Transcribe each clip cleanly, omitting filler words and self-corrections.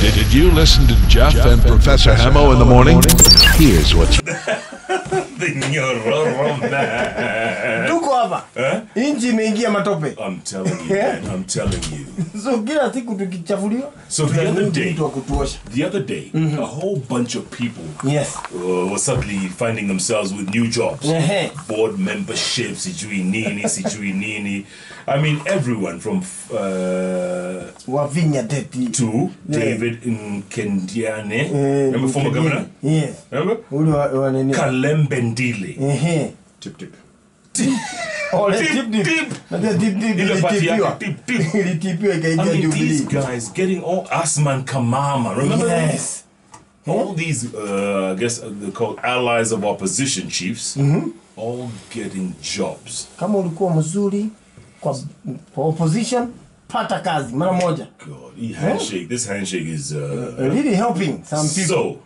Did you listen to Jeff and Professor Hamo in the morning? Here's what you... Tuko hapa. Inchi imeingia matope. I'm telling you, man. I'm telling you. So kila siku tukichafuliwa. So the other day, a whole bunch of people were suddenly finding themselves with new jobs. Board memberships, sijui nini. I mean, everyone from Wavinya Deti to David Nkendiane. Remember former governor? Yes. Remember? Kalembendile. Tip. Oh, tip. I mean, these guys getting all Asman Kamama. Remember? Yes. All these, I guess they're called allies of opposition chiefs, all getting jobs. Kama ulikuwa mzuri kwa opposition, pata kazi mara moja. God, this handshake is really helping some people. So,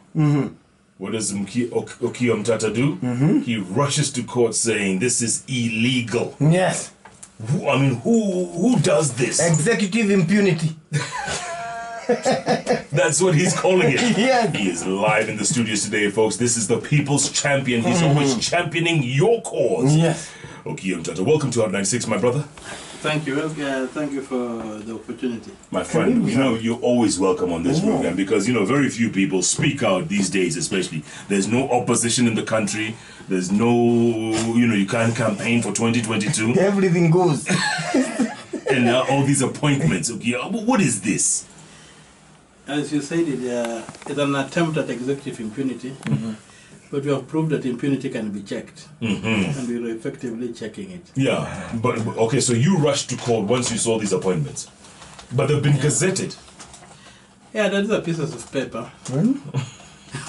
what does Okiya Omtatah do? He rushes to court saying this is illegal. Yes. I mean, who does this? Executive impunity. That's what he's calling it. Yes. He is live in the studios today, folks. This is the people's champion. He's always championing your cause. Yes. Okiya Omtatah, welcome to Hot 96, my brother. Thank you. Thank you for the opportunity. My friend, you know, you're always welcome on this program because, you know, very few people speak out these days, especially. There's no opposition in the country. There's no, you know, you can't campaign for 2022. Everything goes. And now all these appointments. Okay, what is this? As you said, it's an attempt at executive impunity. But we have proved that impunity can be checked. And we're effectively checking it. Yeah, but okay, so you rushed to court once you saw these appointments. But they've been gazetted. Yeah, that is a piece of paper.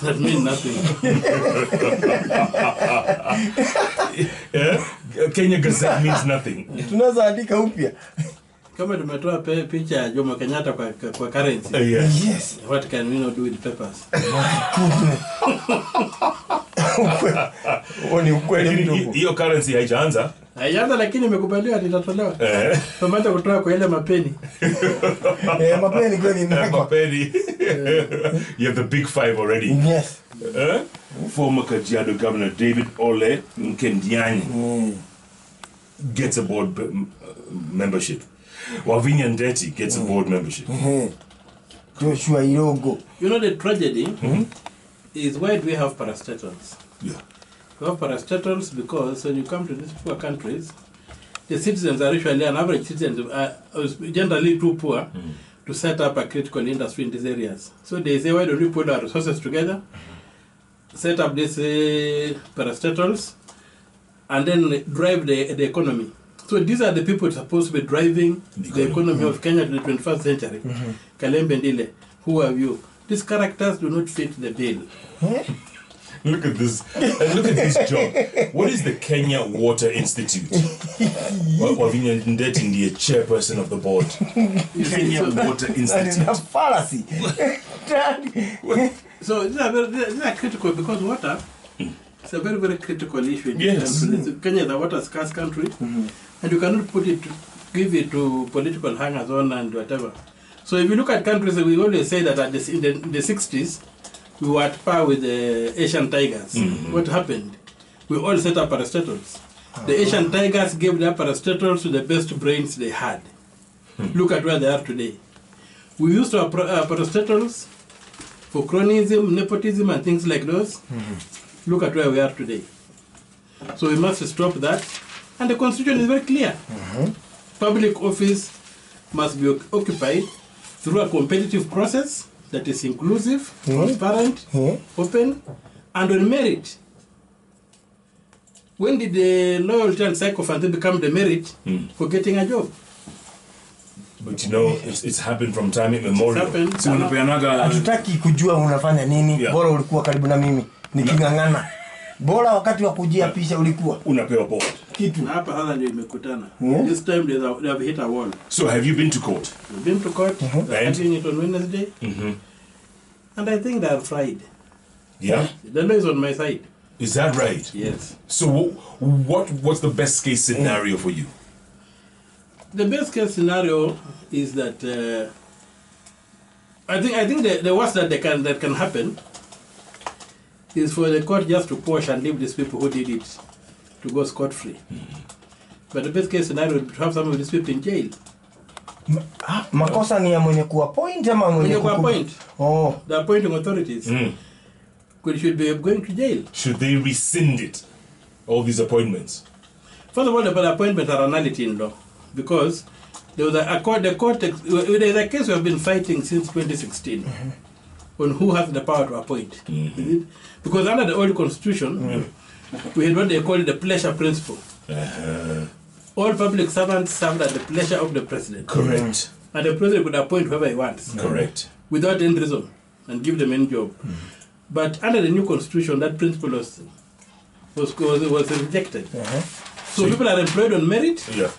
That means nothing. Yeah? Kenya Gazette means nothing. Tunaweza andika upya. Kama tumetoa picha ya Jomo Kenyatta kwa currency. Yes. What can we not do with papers? Oni ukweli mdogo. Hiyo currency haijaanza. Haijaanza lakini imekubaliwa itatolewa. Pamoja kutoa kwa ile mapeni. Mapeni kweli nako. Mapeni. You have the big five already. Yes. Former Kajiado Governor David Ole Nkendiane gets a board membership. Wavinya Ndeti gets a board membership. Joshua Irogo. You know the tragedy is why do we have parastatals? Yeah. We have parastatals because when you come to these poor countries, the citizens are usually, an average citizen are generally too poor to set up a critical industry in these areas. So they say, why don't we put our resources together, set up these parastatals, and then drive the economy. So these are the people supposed to be driving the economy of Kenya to the 21st century. Kalembe Ndile, who are you? These characters do not fit the bill. Look at this. Look at this job. What is the Kenya Water Institute? Wavinya Ndeti, the chairperson of the board. Kenya Water Institute. That's a fallacy. So these are critical because water is a very, very critical issue. Yes. Kenya is a water scarce country, and you cannot give it to political hangers on and whatever. So if you look at countries, we always say that in the 60s, we were at par with the Asian tigers. What happened? We all set up parastatals. The Asian tigers gave their parastatals to the best brains they had. Look at where they are today. We used to have parastatals for cronyism, nepotism, and things like those. Look at where we are today. So we must stop that. And the constitution is very clear. Public office must be occupied through a competitive process that is inclusive, transparent, open, and on merit. When did the loyalty and psychophancy become the merit for getting a job? But you know, it's happened from time immemorial. It's happened. Hatutaki kujua unafanya nini, bora ulikuwa karibu na mimi, nikingangana. Bora wakati wa kujiapisha ulikuwa. Unapewa board. Kitu. Hapa sasa ndio imekutana. This time they have hit a wall. So have you been to court? We've been to court. They're doing it on Wednesday. And I think they are fried. Yeah? The law is on my side. Is that right? Yes. So what's the best case scenario for you? The best case scenario is that I think the worst that can happen is for the court just to quash and leave these people who did it to go scot-free. But the best case scenario would have some of these people in jail. Makosa ni ya mwenye kuappoint ama mwenye kuappoint. Oh. The appointing authorities. Should be going to jail. Should they rescind it? All these appointments? First of all, the appointments are a nullity in law. Because there was there's a case we have been fighting since 2016 on who has the power to appoint. Because under the old constitution, we had what they call the pleasure principle. All public servants served at the pleasure of the president. Correct. And the president could appoint whoever he wants. Correct. Without any reason and give them any job. But under the new constitution, that principle was rejected. So people are employed on merit. Yeah.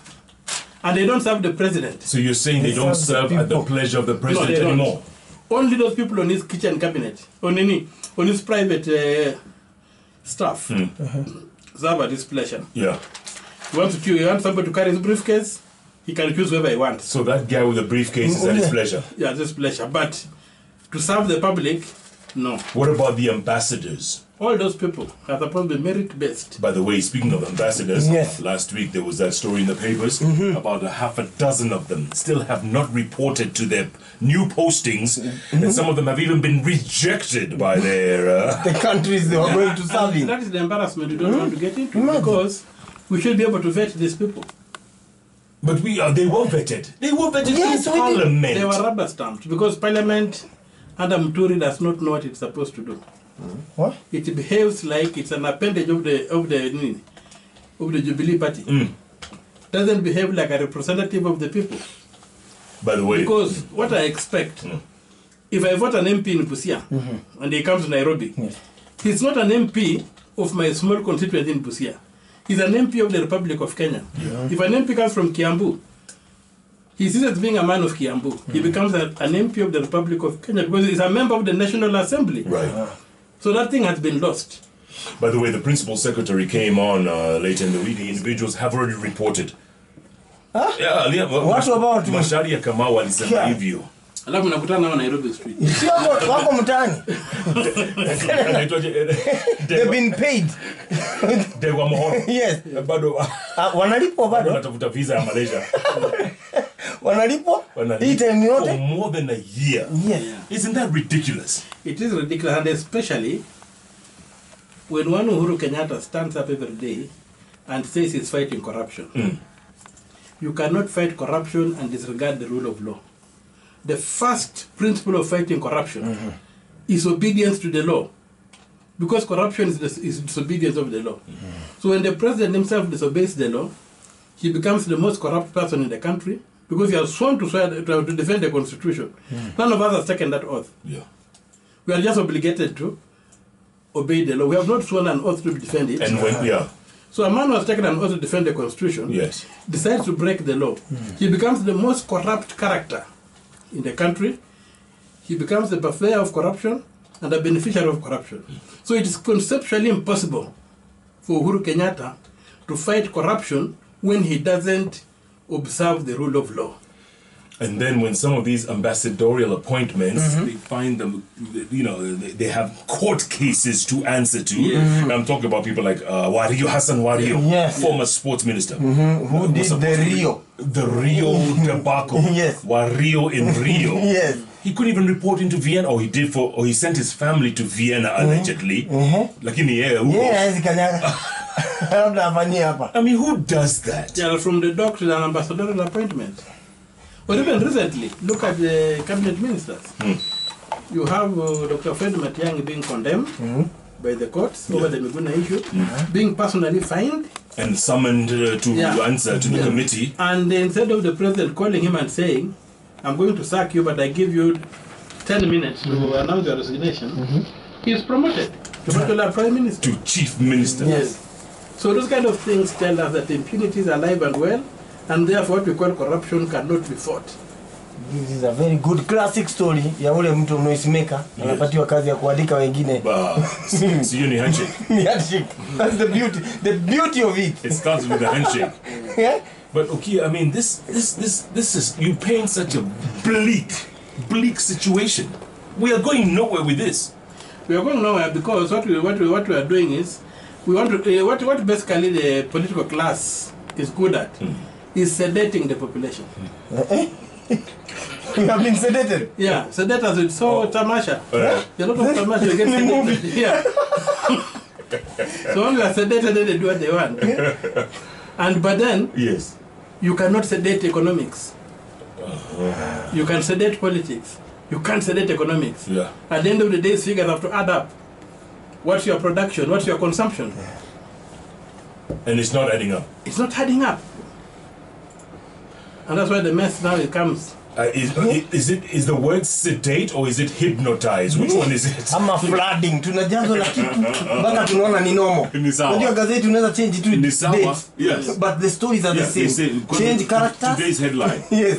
And they don't serve the president. So you're saying they don't serve at the pleasure of the president anymore? Only those people on his kitchen cabinet, on his private staff, serve at his pleasure. Yeah. You want somebody to carry his briefcase, he can choose whoever he wants. So that guy with the briefcase is at his pleasure? Yeah, at his pleasure. But to serve the public, no. What about the ambassadors? All those people are supposed to be merit-based. By the way, speaking of ambassadors, last week there was that story in the papers about half a dozen of them still have not reported to their new postings, and some of them have even been rejected by their... the countries they are going to serve in. That is the embarrassment we don't want to get into, because we should be able to vet these people. But they were vetted. They were vetted in Parliament. They were rubber stamped, because Parliament, under Muturi, does not know what it's supposed to do. What? It behaves like it's an appendage of the Jubilee Party. Doesn't behave like a representative of the people. By the way, because what I expect, if I vote an MP in Busia and he comes to Nairobi, he's not an MP of my small constituency in Busia. He's an MP of the Republic of Kenya. If an MP comes from Kiambu, he sees as being a man of Kiambu. He becomes an MP of the Republic of Kenya because he's a member of the National Assembly. Right. So that thing has been lost. By the way, the principal secretary came on later in the week. The individuals have already reported. Huh? Yeah, what about Masharia Kamau alisema hivyo. Alafu nakutana nao Nairobi Street. Sio wako mtaani. They've been paid. They were more. Yes. Bado wanalipwa bado. Wanatafuta visa ya Malaysia. Wanalipwa? Hii time yote for more than a year. Yes. Isn't that ridiculous? It is ridiculous, and especially when one Uhuru Kenyatta stands up every day and says he's fighting corruption. You cannot fight corruption and disregard the rule of law. The first principle of fighting corruption is obedience to the law. Because corruption is disobedience of the law. So when the president himself disobeys the law, he becomes the most corrupt person in the country because he has sworn to defend the constitution. None of us has taken that oath. Yeah. We are just obligated to obey the law. We have not sworn an oath to defend it. And when, so a man who has taken an oath to defend the constitution decides to break the law. He becomes the most corrupt character in the country. He becomes the purveyor of corruption and the beneficiary of corruption. So it is conceptually impossible for Uhuru Kenyatta to fight corruption when he doesn't observe the rule of law. And then when some of these ambassadorial appointments, they find them, they have court cases to answer to. I'm talking about people like Hassan Wario, former sports minister. Who did the Rio debacle. Wario in Rio. He couldn't even report into Vienna, or he sent his family to Vienna allegedly. Like in the air. I mean, who does that? Yeah, from the dock to the ambassadorial appointment. But even recently, look at the cabinet ministers. You have Dr. Fred Matiang'i being condemned by the courts over the Miguna issue, being personally fined. And summoned to answer to the committee. And instead of the president calling him and saying, I'm going to sack you, but I give you 10 minutes to announce your resignation, he is promoted to particular prime minister. To chief minister. Yes. So those kind of things tell us that impunity is alive and well, and therefore what we call corruption cannot be fought. This is a very good classic story ya ule mtu noisemaker anapatiwa kazi ya kuandika wengine. Sio ni handshake. Ni handshake. That's the beauty of it. It starts with the handshake. But Okiya, I mean this is, you paint such a bleak bleak situation. We are going nowhere with this. We are going nowhere because what we are doing is we want to what basically the political class is good at is sedating the population. We have been sedated. Yeah, sedators with tamasha. A lot of tamasha you get sedated. Yeah. So when we are sedated, then they do what they want. But then Yes. you cannot sedate economics. You can sedate politics. You can't sedate economics. Yeah. At the end of the day, figures have to add up. What's your production? What's your consumption? And it's not adding up. It's not adding up. And that's why the mess now it comes. Is the word sedate or is it hypnotize? Which one is it? Ama flooding tunajazwa na kitu mpaka tunaona ni normal. Ni sawa. Unajua gazeti unaweza change tu Ni sawa. dates. Yes. But the stories are the same. Change characters. Today's headline. Yes.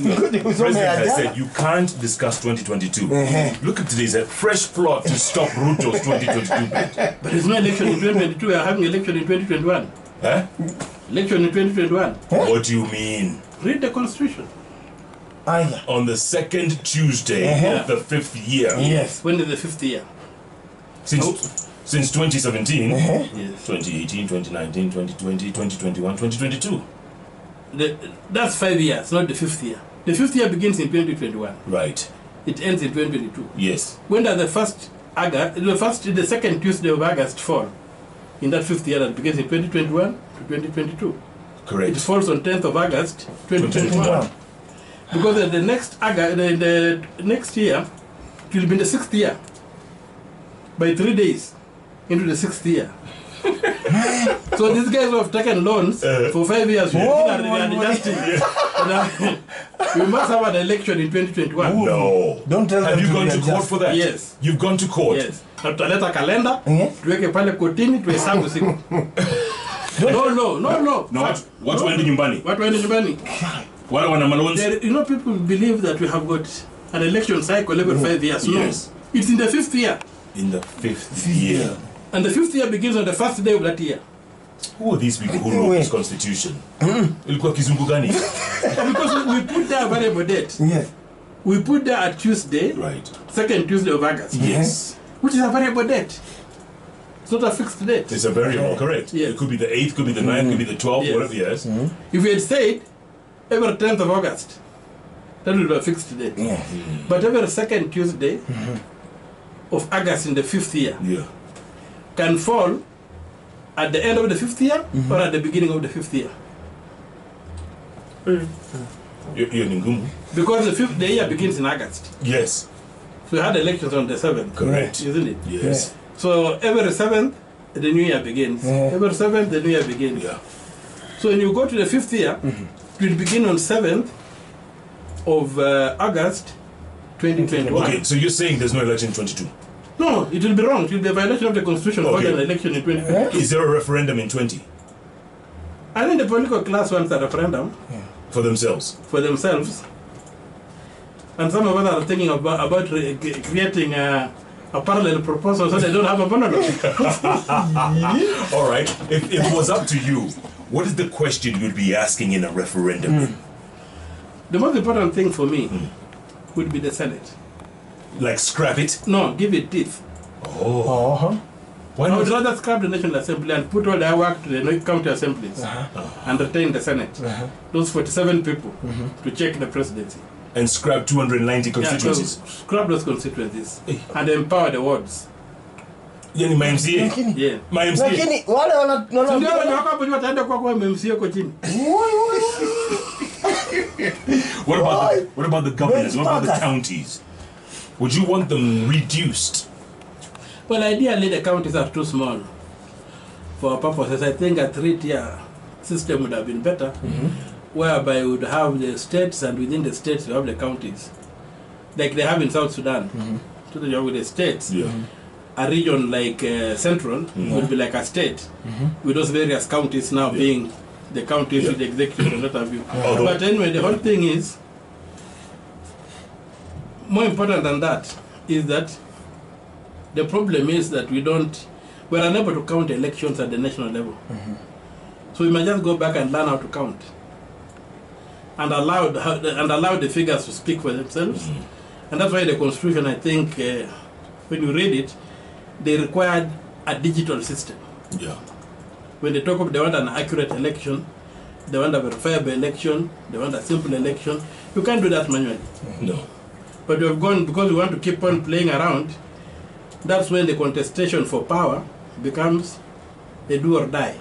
The president has said you can't discuss 2022. Look at today's fresh plot to stop Ruto's 2022 bid. But there's no election in 2022. We are having election in 2021. Huh? Election in 2021. What do you mean? Read the constitution. On the second Tuesday of the 5th year. Yes. When is the 5th year? Since 2017, Yes. 2018, 2019, 2020, 2021, 2022. That's 5 years, not the 5th year. The 5th year begins in 2021. Right. It ends in 2022. Yes. When does the second Tuesday of August fall? In that 5th year that begins in 2021 to 2022. Correct. It falls on 10th of August 2021. Because the next year, it will be in the 6th year. By 3 days into the 6th year. So these guys who have taken loans for 5 years, we must have an election in 2021. No. Don't tell them. Have you gone to court for that? Yes. You've gone to court? Yes. Tutaleta kalenda, tuweke pale kotini, tuhesabu siku. No. Watu waende nyumbani. Watu waende nyumbani. Wale wana malons. You know, people believe that we have got an election cycle every 5 years. No. Yes. It's in the 5th year. In the 5th year. And the 5th year begins on the first day of that year. Who are these people who wrote this constitution? Ilikuwa kizungu gani? Because we put there a variable date. Yes. We put there a Tuesday, Right. second Tuesday of August. Yes. Which is a variable date. It's not a fixed date. It's a variable, correct. Yes. It could be the 8th, could be the 9th, could be the 12th, Yes. whatever, yes. If we had said every 10th of August, that would be a fixed date. Yeah. But every second Tuesday of August in the 5th year Yeah. can fall at the end of the 5th year or at the beginning of the 5th year. You're Ningumu. Because the year begins in August. Yes. So we had elections on the 7th. Correct. Isn't it? Yes. So every 7th, the new year begins. Every 7th, the new year begins. Yeah. So when you go to the 5th year, it will begin on 7th of August 2021. Okay, so you're saying there's no election in 22? No, it will be wrong. It will be a violation of the constitution to hold an election in 2022. Is there a referendum in 20? I think the political class wants a referendum For themselves? for themselves. And some of us are thinking about creating a parallel proposal so they don't have a monologue. All right. If it was up to you, what is the question you'd be asking in a referendum? The most important thing for me would be the Senate. Like scrap it? No, give it teeth. Oh. Why I would not? rather scrap the National Assembly and put all their work to the county assemblies and retain the Senate. Those 47 people to check the presidency. And scrap 290 constituencies? Yeah, so scrap those constituencies and empower the wards. Yani my MCA? Yeah. My MCA? Lakini wale Ndio wenye wako hapo wataenda kwa MMC huko chini. What about the governors? What about the counties? Would you want them reduced? Well, ideally the counties are too small for our purposes. I think a 3-tier system would have been better, whereby we would have the states, and within the states we have the counties, like they have in South Sudan. So that you have with the states. Yeah. A region like Central would be like a state, with those various counties now being the counties with the executive and what have you. But anyway, the whole thing is, more important than that, is that the problem is that we're unable to count elections at the national level. So we might just go back and learn how to count. and allowed the figures to speak for themselves. And that's why the Constitution, I think, when you read it, they required a digital system. Yeah. When they talk of they want an accurate election, they want a verifiable election, they want a simple election, you can't do that manually. No. But we have gone, because we want to keep on playing around, that's when the contestation for power becomes a do or die.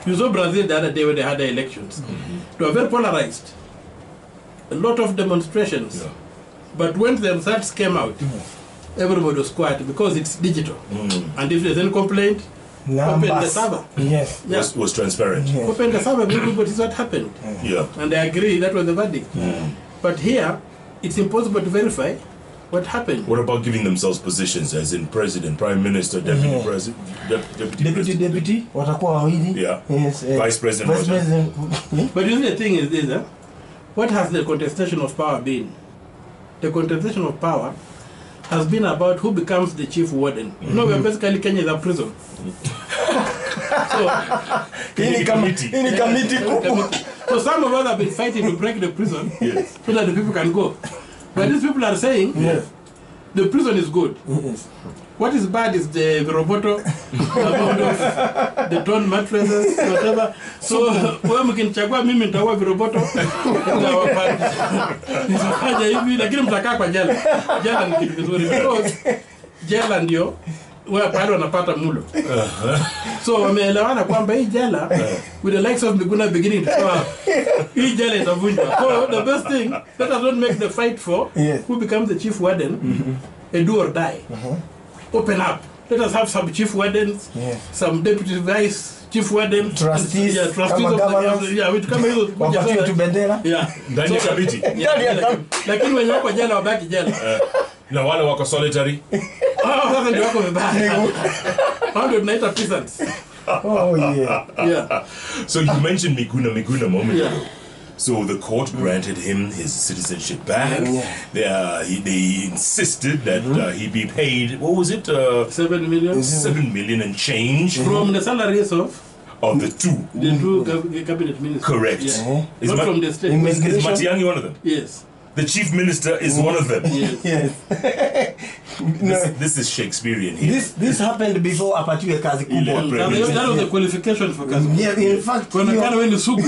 You saw Brazil the other day when they had their elections. They were very polarized. A lot of demonstrations. Yeah. But when the results came out, everybody was quiet because it's digital. And if there's any complaint, open the server. Yes. Yeah. Was transparent. Yes. Open the server, everybody is what happened. Yeah. And they agree that was the verdict. But here, it's impossible to verify what happened. What about giving themselves positions, as in president, prime minister, deputy president, Deputy, watakuwa wawili. Yeah. Yes. Vice president. Vice president. But you see, the thing is this, what has the contestation of power been? The contestation of power has been about who becomes the chief warden. You know, we're basically Kenya is a prison. Ini committee. So some of us have been fighting to break the prison so that the people can go. But these people are saying the prison is good. Yes. What is bad is the roboto, the torn mattresses, whatever. So wewe mkinichagua mimi nitaua viroboto. Nitafanya hivi lakini mtakaa kwa jela. Jela ni kitu kizuri because jela ndio wewe pale unapata mulo. So wameelewana kwamba hii jela with the likes of Miguna beginning to show up. Hii jela itavunjwa. So the best thing, let us not make the fight for who becomes the chief warden a do or die. Open up. Let us have some chief wardens, some deputy vice chief wardens, trustees, trustees of the which come hizo kuja to bendera. Ndani ya kabiti. Lakini wenye wako jela wabaki jela. Na wale wako solitary. Sasa ndio wako vibaya. How do tunaita peasants? Oh yeah. So you mentioned Miguna moment ago. So the court granted him his citizenship back. They insisted that he be paid, what was it? 7 million? 7 million and change. From the salaries of the two. The two cabinet ministers. Correct. Yeah. Not from the state. Is Matiang'i one of them? Yes. The chief minister is one of them. Yes. This is Shakespearean here. This happened before apatiwe kazi kubwa. That was the qualification for kazi. Yeah, in fact, kana wewe ni sugu.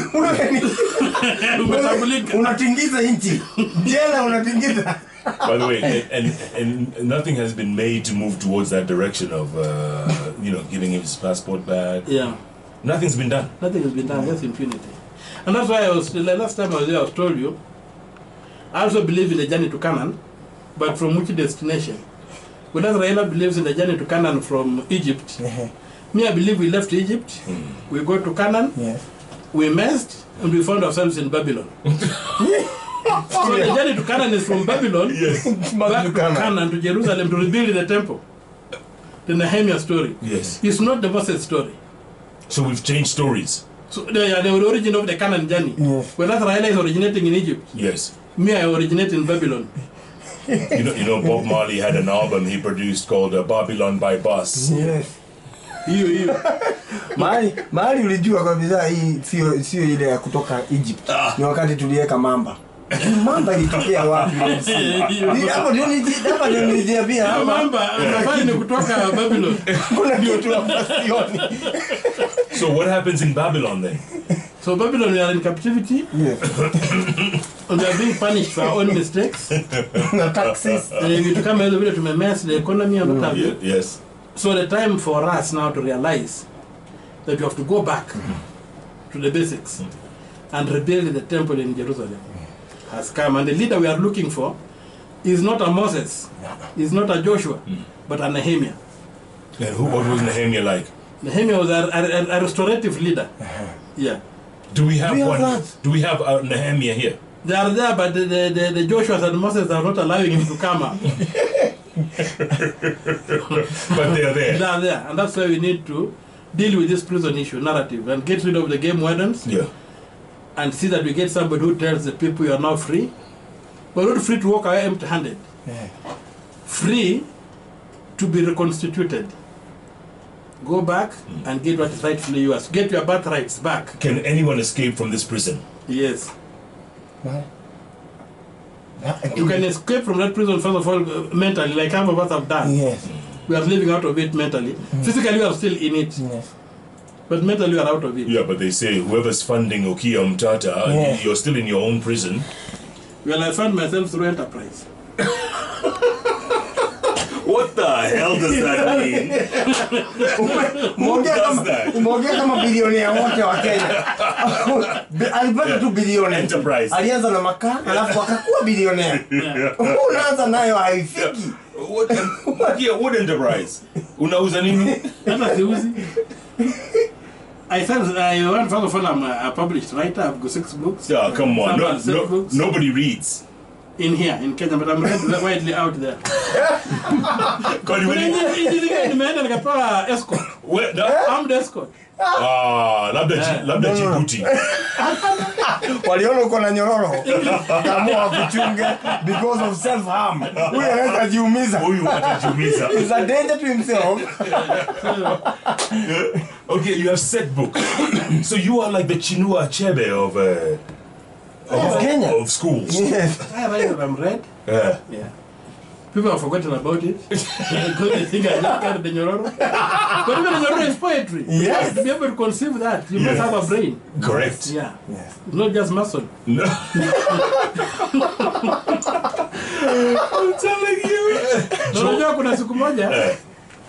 Unatingiza nchi. Jela unatingiza. By the way, and nothing has been made to move towards that direction of giving him his passport back. Yeah. Nothing's been done. Nothing has been done. That's impunity. And that's why the last time I was there, I told you, I also believe in the journey to Canaan, but from which destination? Whereas Raila believes in the journey to Canaan from Egypt, me, I believe we left Egypt, we go to Canaan, we messed, and we found ourselves in Babylon. So the journey to Canaan is from Babylon back to Canaan to Jerusalem to rebuild the temple. The Nehemiah story. Yes. It's not the Moses story. So we've changed stories. So the origin of the Canaan journey. Whereas Raila is originating in Egypt. Yes. Me, I originate in Babylon. You know, Bob Marley had an album he produced called Babylon by Bus. Yes. Hiyo. Mahali ulijua kabisa hii sio ile ya kutoka Egypt. Ni wakati tuliweka mamba. Mamba ilitokea wapi? Hapo ndio nijia pia. Mamba anafanya ni kutoka Babylon. Kuna kitu hapa sioni. So what happens in Babylon then? So Babylon, we are in captivity. Yes. And we are being punished for our own mistakes. No taxes. We to come here to mess the economy and what have you. Yes. So the time for us now to realize that we have to go back to the basics and rebuild the temple in Jerusalem has come. And the leader we are looking for is not a Moses, is not a Joshua, but a Nehemiah. And what was Nehemiah like? Nehemiah was a restorative leader. Yeah. Do we have one? Do we have a Nehemiah here? They are there, but the Joshuas and Moses are not allowing him to come up. But they are there. They are there, and that's why we need to deal with this prison issue narrative and get rid of the game wardens. Yeah. And see that we get somebody who tells the people you are now free, but not free to walk away empty-handed. Free to be reconstituted. Go back and get what is rightfully yours. Get your birthrights back. Can anyone escape from this prison? Yes. You can escape from that prison, first of all, mentally, like half of us have done. Yes. We are living out of it mentally. Physically, we are still in it. Yes. But mentally, we are out of it. Yeah, but they say whoever's funding Okiya Omtatah, you're still in your own prison. Well, I found myself through enterprise. What the hell does that mean? Who does that? Umeongea kama bilionea wote wa Kenya. Alipata tu bilionea. Enterprise. Alianza na makaa, alafu akakuwa bilionea. Unaanza nayo haifiki. What enterprise? Unauza nini? Hata siuzi. I want first of all, I'm a published writer. I've got 6 books. Yeah, come on. Books. Nobody reads. In here, in Kenya, but I'm read widely out there. Nimeenda nikapewa escort. Armed escort. Labda Djibouti. Waliona uko na nyororo. Wakaamua kuchunge because of self harm. Huyu anaweza jiumiza. He's a danger to himself. Okay, you have set books. So you are like the Chinua Achebe of Kenya. Of schools. Yes. I'm read. Yeah. People have forgotten about it. Because they think I just carried the nyororo. But even the nyororo is poetry. Yes. To be able to conceive that, you must have a brain. Correct. Yeah. Yes. It's not just muscle. No. I'm telling you. Unajua kuna siku moja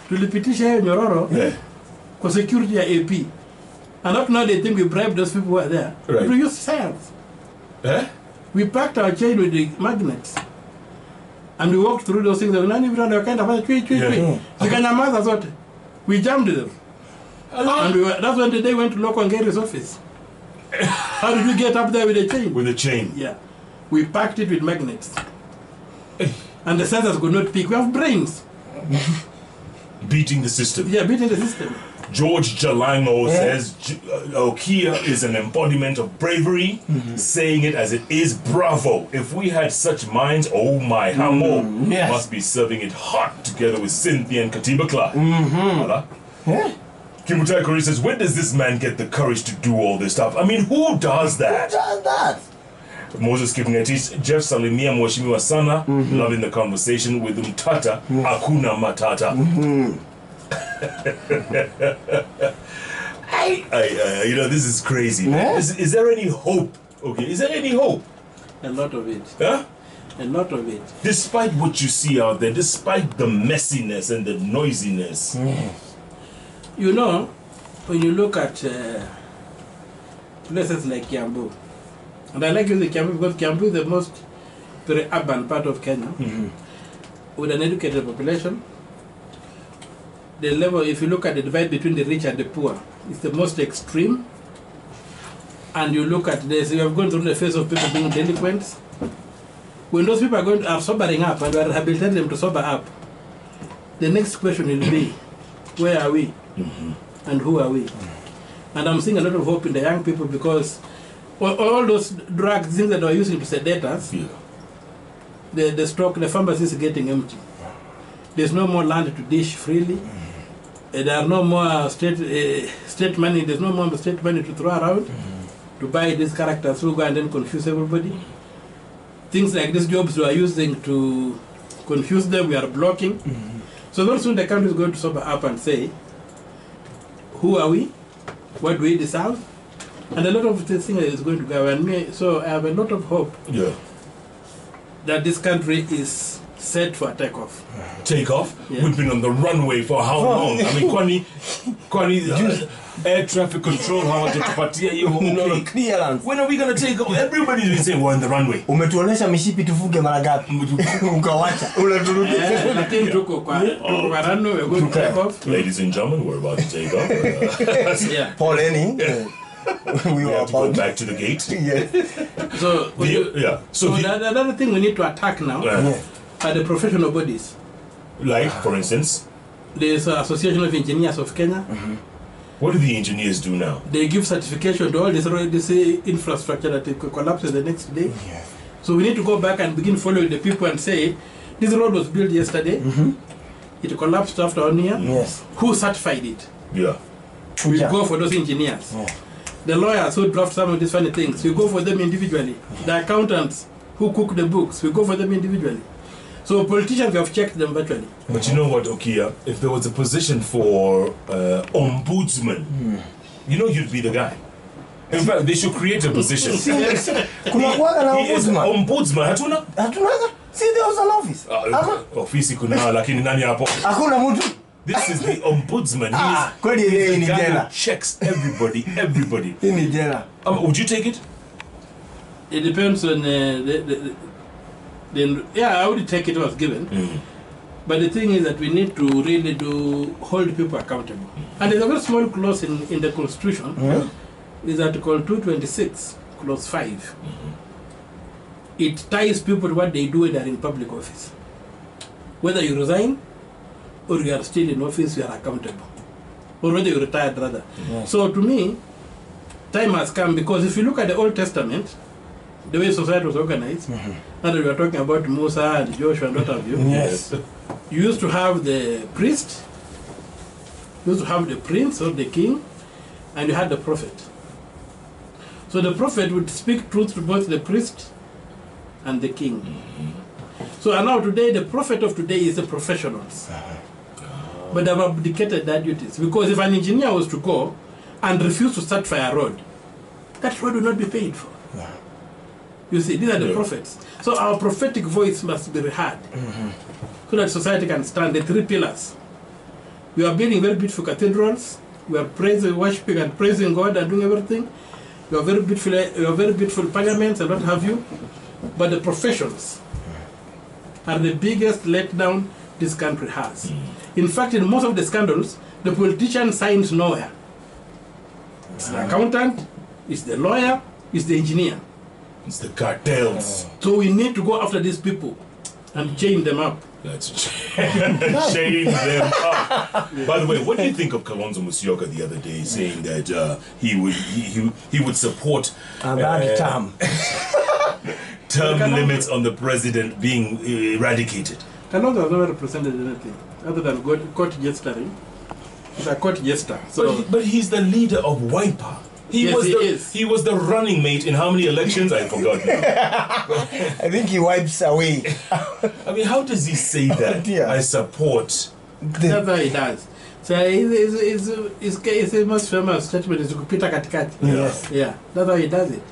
tulipitisha hiyo nyororo kwa security ya AP. And up now they think we bribed those people who are there. Right. We used science. We packed our chain with the magnets. And we walked through those things. Nani vile wakaenda pale chui. Zikanyamaza zote. We jammed them. And that's when the day went to local Gary's office. How did we get up there with the chain? With the chain. Yeah. We packed it with magnets. And the sensors could not pick. We have brains. Beating the system. Yeah, beating the system. George Jalango says Okiya is an embodiment of bravery, saying it as it is. Bravo. If we had such minds, oh my hamo, must be serving it hot together with Cynthia and Katiba Clark. Kimutai Kori says, where does this man get the courage to do all this stuff? I mean, who does that? Who does that? Moses Kipngetich, Jeff Salimia Mwashimiwa Sana, loving the conversation with Omtatah, Akuna Matata. You know, this is crazy. Is there any hope? Okay, is there any hope? A lot of it. Huh? A lot of it. Despite what you see out there, despite the messiness and the noisiness. You know, when you look at places like Kiambu, and I like using Kiambu because Kiambu is the most very urban part of Kenya, with an educated population. The level, if you look at the divide between the rich and the poor, it's the most extreme. And you look at this, you have gone through the phase of people being delinquents. When those people are sobering up and we are rehabilitating them to sober up, the next question will be, where are we? And who are we? And I'm seeing a lot of hope in the young people because all those drugs, things that they are using to sedate us, the stock, the pharmacies are getting empty. There's no more land to dish freely. There are no more state money. There's no more state money to throw around to buy these characters who go and then confuse everybody. Things like these jobs we are using to confuse them, we are blocking. So very soon the country is going to sober up and say, who are we? What do we deserve? And a lot of this thing is going to go. And me, so I have a lot of hope that this country is set for a takeoff. Takeoff? Yeah. We've been on the runway for how long? I mean, kwani air traffic control, how much clearance. When are we going to take off? Everybody's been saying we're on the runway. Umetuonesha mishipi tufuge mara ngapi? Ukawacha. Unaturudisha. Lakini tuko kwa runway, we're going to take off. Ladies and gentlemen, we're about to take off. Pauleni. We have to go back to the gate. So the other thing we need to attack now are the professional bodies. Like, for instance? There's an Association of Engineers of Kenya. What do the engineers do now? They give certification to all this infrastructure that it collapses the next day. So we need to go back and begin following the people and say, this road was built yesterday. It collapsed after 1 year. Who certified it? We go for those engineers. The lawyers who draft some of these funny things, we go for them individually. The accountants who cook the books, we go for them individually. So politicians, we have checked them virtually. But you know what, Okiya? If there was a position for ombudsman, you know you'd be the guy. In fact, they should create a position. He is ombudsman. Hatuna. See, there was an office. Office kuna lakini nani hapo? Hakuna mtu. This is the ombudsman. Kweli yeye ni the guy jela. who checks everybody. Ni jela. Would you take it? It depends on yeah, I would take it was given. But the thing is that we need to really hold people accountable. And there's a very small clause in the Constitution. Is Article 226, Clause 5. It ties people to what they do when they're in public office. Whether you resign or you are still in office, you are accountable. Or whether you retired, rather. So to me, time has come, because if you look at the Old Testament, the way society was organized, now that we are talking about Musa and Joshua and what have you, you used to have the priest, you used to have the prince or the king, and you had the prophet. So the prophet would speak truth to both the priest and the king. So and now today, the prophet of today is the professionals. But they've abdicated their duties. Because if an engineer was to go and refuse to certify a road, that road will not be paid for. You see, these are the prophets. So our prophetic voice must be heard. So that society can stand. The three pillars. We are building very beautiful cathedrals. We are praising, worshiping and praising God and doing everything. We have very beautiful parliaments and what have you. But the professions are the biggest letdown this country has. In fact, in most of the scandals, the politician signs nowhere. It's the accountant, it's the lawyer, it's the engineer. It's the cartels. So we need to go after these people and chain them up. Let's chain them up. By the way, what do you think of Kalonzo Musyoka the other day saying that he would support term limits on the president being eradicated? Kalonzo has never represented anything other than court gesturing. He's a court jester. So but he's the leader of Wiper. He was the running mate in how many elections? I forgot. I think he wipes away. I mean, how does he say that? I support. That's how he does. So his most famous statement is kupita katikati. Yes. Yeah, that's how he does it.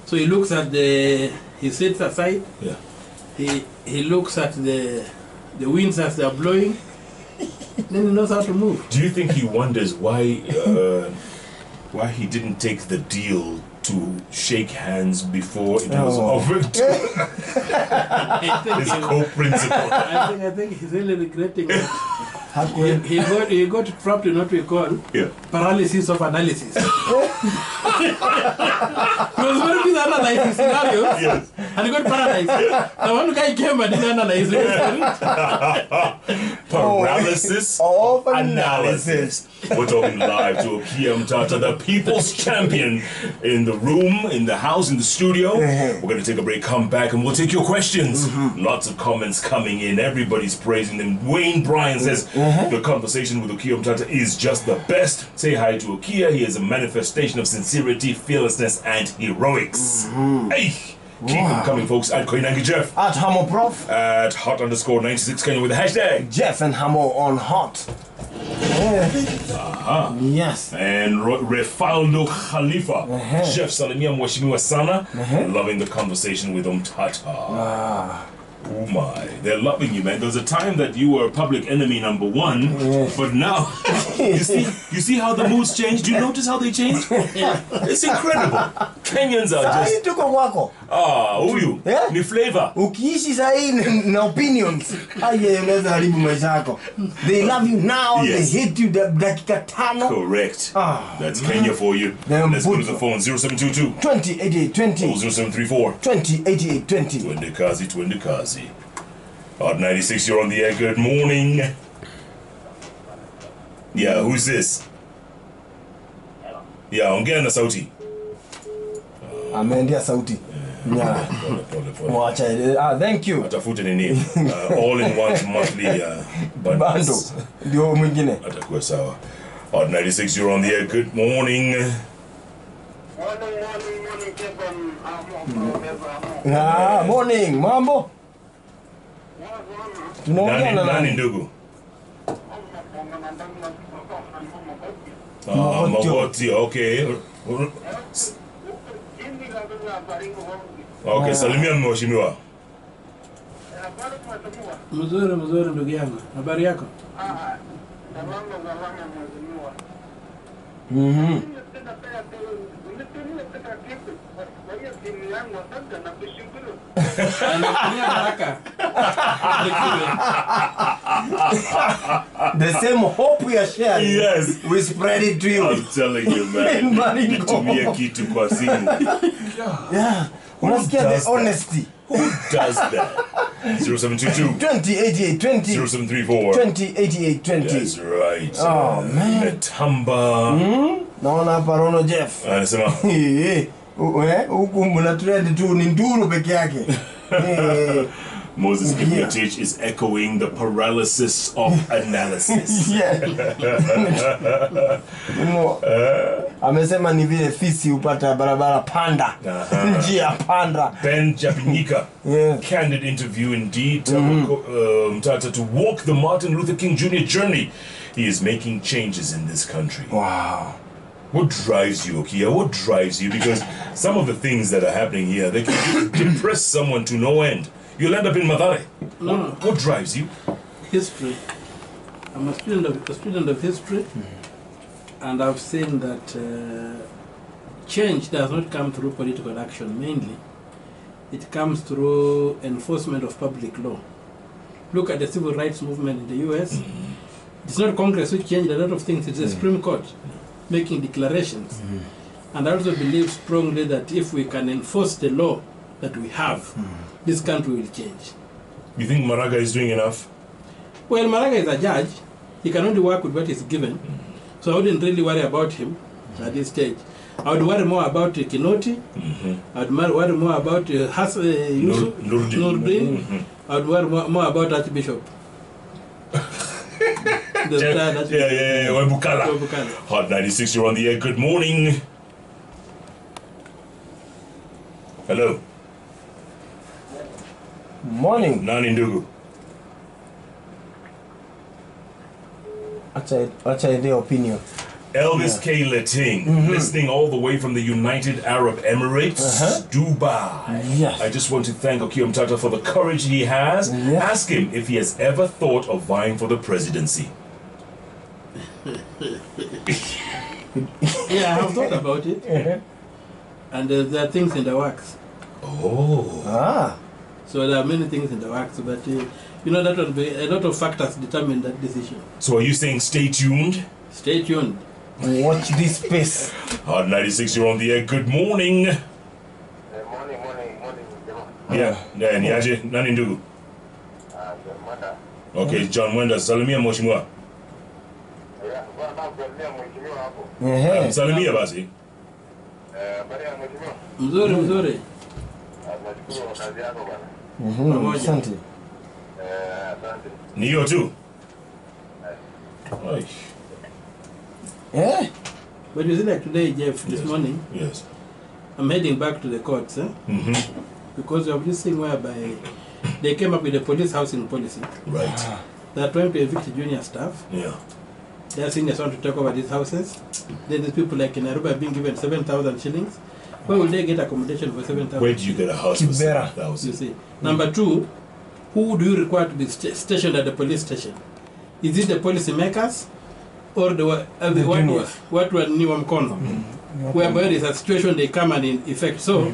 So he looks at he sits aside. Yeah. He looks at the winds as they are blowing. Then he knows how to move. Do you think he wonders why he didn't take the deal to shake hands before it was offered to his co-principal? I think he's really regretting it. He got trapped in what we call paralysis of analysis. He was very busy analyzing scenarios and he got paralyzed. The one guy came and didn't analyze it. Paralysis of analysis. We're talking live to Okiya Omtatah, the people's champion, in the room, in the house, in the studio. We're going to take a break, come back, and we'll take your questions. Lots of comments coming in. Everybody's praising them. Wayne Bryan says the conversation with Okiya Omtatah is just the best. Say hi to Okiya. He is a manifestation of sincerity, fearlessness, and heroics. Hey! Keep them coming, folks. At Koinangi Jeff. At Hamo Prof. At Hot_96 Kenya with the hashtag Jeff and Hamo on Hot. Yes. And Refaldo Khalifa. Jeff Salimia Mweshimiwa Sana. Loving the conversation with Omtatah. Oh my, they're loving you, man. There was a time that you were public enemy number one, but now you see how the moods changed. Do you notice how they changed? It's incredible. Kenyans are just huyu ni flavor. Ukiishi sahi na opinions. Unaweza haribu maisha yako. They love you now, they hate you dakika tano. Correct. That's Kenya for you. Let's go to the phone 0722 208820 0734 208820. Twende kazi. Hot 96, you're on the air. Good morning. Yeah, who's this? Yeah, ongea na sauti. Ameendia sauti. Yeah. Thank you. Atafute nini? All in one monthly bundles. Ndio mwingine. Atakuwa sawa. Hot 96, you're on the air. Good morning. Morning, mambo. Tunaongea na nani ndugu? Mogoti, okay. Okay, salimia mheshimiwa. Mzuri ndugu yangu. Habari yako? The same hope we are sharing. Yes. We spread it to you. I'm telling you, man. Nitumia kitu kwa simu. Yeah. Unasikia the honesty. Who does that? 0722 2088 20 0734 2088 20. That's right. Oh man. Metamba. Naona hapa Rono Jeff. Anasema huku mna trend tu ni nduru peke yake. Moses Kiprotich is echoing the paralysis of analysis. Amesema ni vile fisi upata barabara panda. Njia panda. Ben Japinika. Candid interview indeed. Omtatah to walk the Martin Luther King Jr. journey. He is making changes in this country. Wow. What drives you, Okiya? What drives you? Because some of the things that are happening here, they can depress someone to no end. You'll end up in Mathare. No. What drives you? History. I'm a student of history, and I've seen that change does not come through political action mainly. It comes through enforcement of public law. Look at the civil rights movement in the US. It's not Congress which changed a lot of things, it's the Supreme Court making declarations. And I also believe strongly that if we can enforce the law that we have, this country will change. You think Maraga is doing enough? Well, Maraga is a judge. He can only work with what is given. So I wouldn't really worry about him at this stage. I would worry more about Kinoti. I would worry more about Yusuf, Nurdin. I would worry more about Archbishop. Webukala. Hot 96, you're on the air. Good morning. Hello. Morning. Nani ndugu. Acha their opinion. Elvis K. Letting, listening all the way from the United Arab Emirates, Dubai. Yes. I just want to thank Okiya Omtatah for the courage he has. Ask him if he has ever thought of vying for the presidency. Yeah, I have thought about it. And there are things in the works. Oh. So there are many things in the works, but you know, that will be a lot of factors determine that decision. So are you saying stay tuned? Stay tuned. Watch this space. Hot 96, you're on the air. Good morning. Morning. Yeah, niaje, nani ndugu? Okay, John Mwenda, salimia mheshimiwa. Salimia basi. Mzuri. Asante. Ni hiyo tu? But you see, like today, Jeff, this morning, yes, I'm heading back to the courts, because of this thing whereby they came up with a police housing policy. Right. They're trying to evict junior staff. Yeah. Their seniors want to take over these houses. Then there's people like in Nairobi are being given 7,000 shillings. Where will they get accommodation for 7,000? Where do you get a house for 7,000? You see. Number two, who do you require to be stationed at the police station? Is it the policy makers or what were new Mkono? Whereby there is a situation they come and in effect. So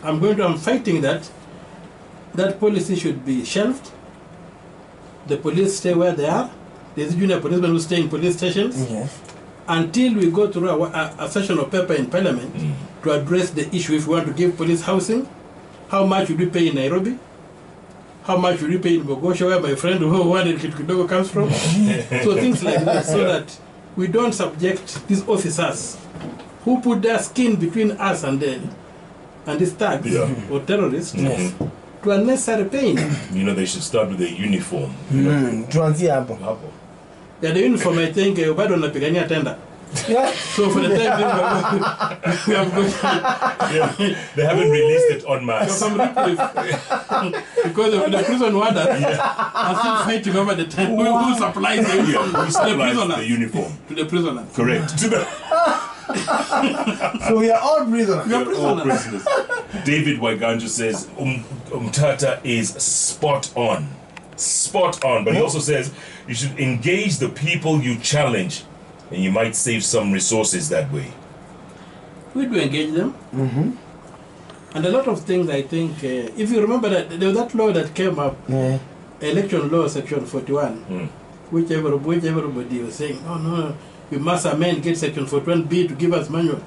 I'm fighting that policy should be shelved. The police stay where they are. There's junior policemen who stay in police stations. Yes. Until we go through a session of paper in Parliament to address the issue. If we want to give police housing, how much would we pay in Nairobi? How much would we pay in Bogosha, where my friend who wanted Kitkidogo comes from? So things like that, so that we don't subject these officers who put their skin between us and these thugs or terrorists to unnecessary pain. You know, they should start with a uniform. Tuanzie hapo. Yeah, the uniform, I think, bado napigania tender. So for the time being, we have got they haven't released it on mass. some reprieve because of the prison warden. I'm still fighting over the time. Who supplies the uniform to the prisoners? Correct. So we are all prisoners. We are prisoners. David Waiganjo says Omtatah is spot on. Spot on. But he also says you should engage the people you challenge, and you might save some resources that way. We do engage them. And a lot of things, I think, if you remember that there was that law that came up, election law section 41, which everybody was saying, oh no, we must amend, get section 41B to give us manual.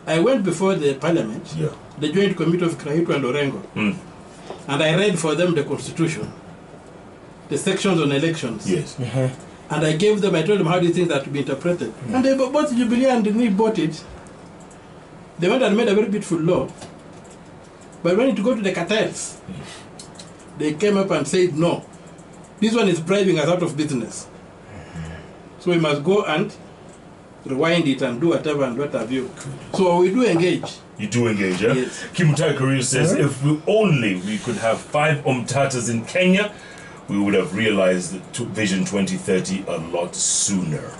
I went before the parliament, the joint committee of Krahitu and Orengo, and I read for them the constitution, the sections on elections. Yes. And I gave them, I told them how these things are to be interpreted. And they both Jubilee and me bought it. They went and made a very beautiful law. But when it go to the cartels, they came up and said, no, this one is bribing us out of business. So we must go and rewind it and do whatever and what have you. So we do engage. You do engage, yeah? Yes. Kimutai Korea says, if we could have 5 Omtatahs in Kenya, we would have realized Vision 2030 a lot sooner.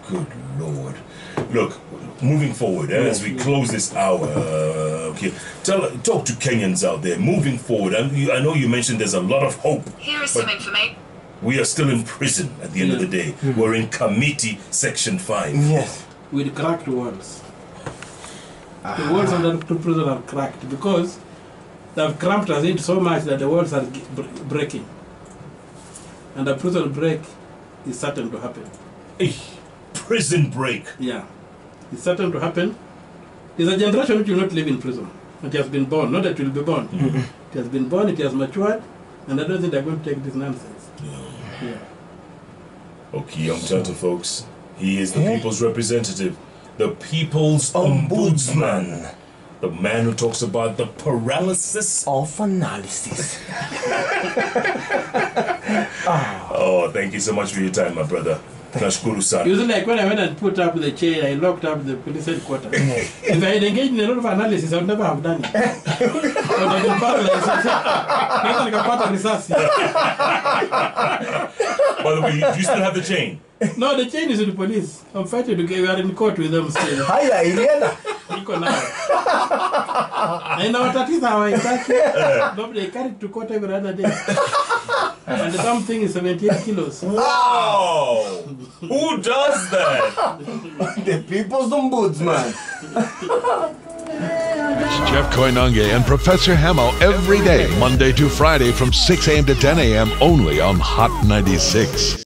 Good Lord. Look, moving forward, as we close this hour, okay, talk to Kenyans out there, moving forward. I know you mentioned there's a lot of hope. Here is some information. We are still in prison at the end of the day. We're in committee section 5. Yes. With cracked walls. The walls of the prison are cracked because they have cramped us in so much that the walls are breaking. And a prison break is certain to happen. Prison break? Yeah. It's certain to happen. There's a generation which will not live in prison. It has been born, not that it will be born. It has been born, it has matured, and I don't think they're going to take this nonsense. Okiya Omtatah, folks. He is the people's representative, the people's ombudsman. The man who talks about the paralysis of analysis. Oh, thank you so much for your time, my brother. Nashukuru sana. Usually, like when I went and put up the chair, I locked up the police headquarters. If I had engaged in a lot of analysis, I would never have done it. I would have been paralyzed. By the way, do you still have the chain? No, the chain is with the police. I'm fighting to get, we are in court with them still. Haya, ilienda. Iko now. I know that is how I catch it. They carry it to court every other day. And the damn thing is 78 kilos. Wow! Who does that? The people's ombudsman. It's Jeff Koinange and Professor Hamo every day, Monday to Friday from 6 a.m. to 10 a.m. only on Hot 96.